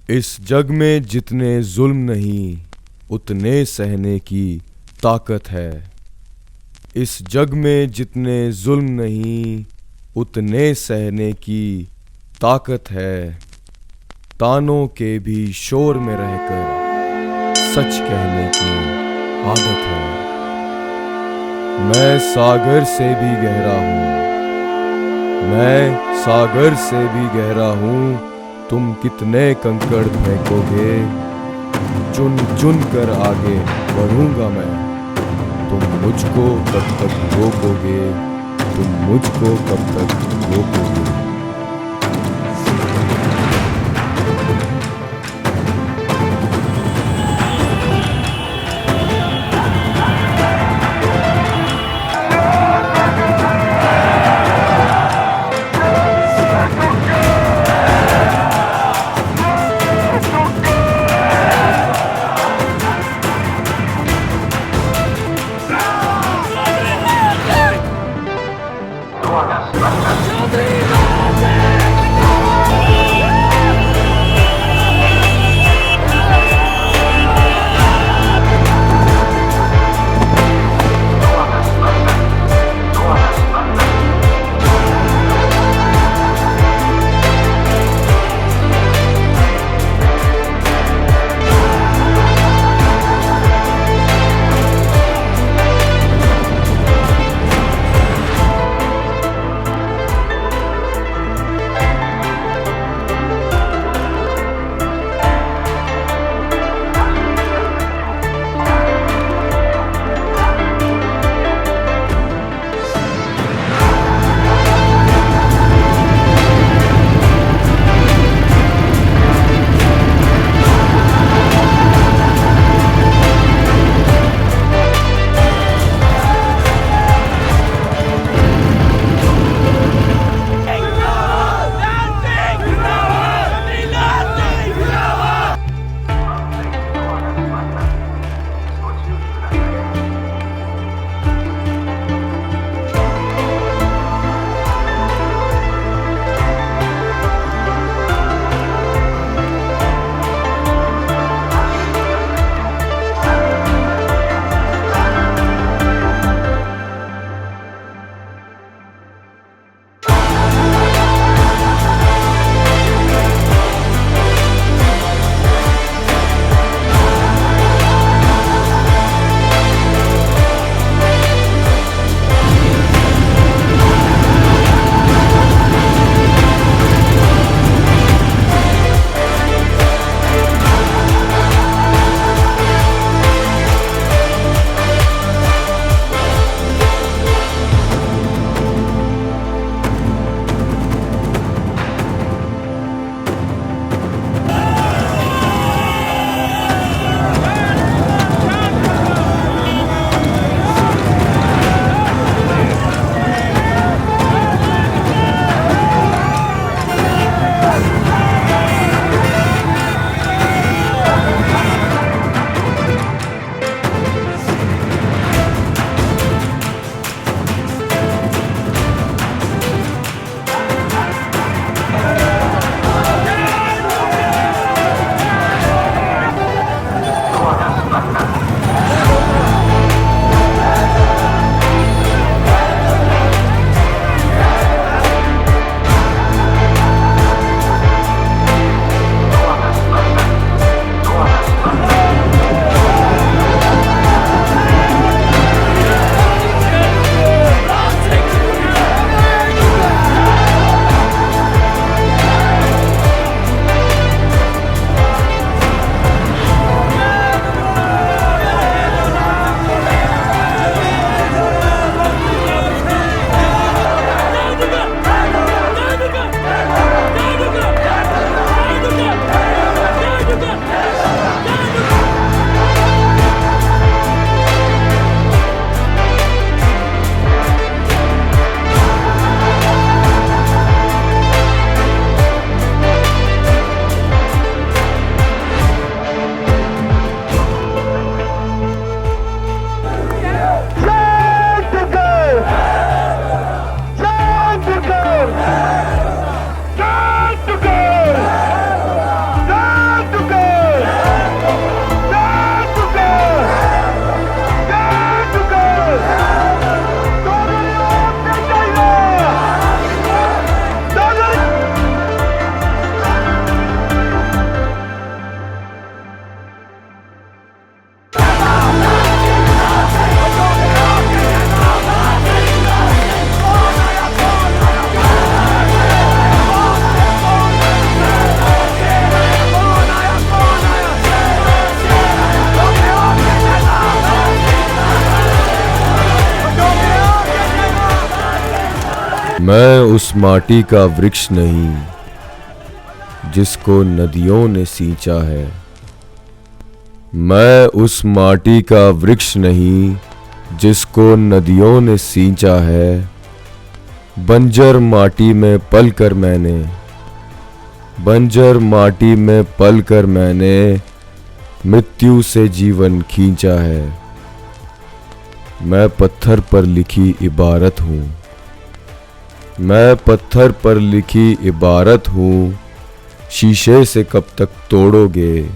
इस जग में जितने जुल्म नहीं उतने सहने की ताकत है। इस जग में जितने जुल्म नहीं उतने सहने की ताकत है। तानों के भी शोर में रहकर सच कहने की आदत है। मैं सागर से भी गहरा हूँ, मैं सागर से भी गहरा हूँ। तुम कितने कंकड़ फेंकोगे, चुन चुन कर आगे बढ़ूंगा मैं। तुम मुझको कब तक रोकोगे, तुम मुझको कब तक रोकोगे। चौधरी मैं उस माटी का वृक्ष नहीं जिसको नदियों ने सींचा है। मैं उस माटी का वृक्ष नहीं जिसको नदियों ने सींचा है। बंजर माटी में पलकर मैंने मृत्यु से जीवन खींचा है। मैं पत्थर पर लिखी इबारत हूँ, शीशे से कब तक तोड़ोगे।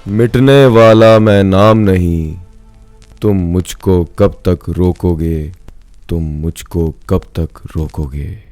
मिटने वाला मैं नाम नहीं, तुम मुझको कब तक रोकोगे।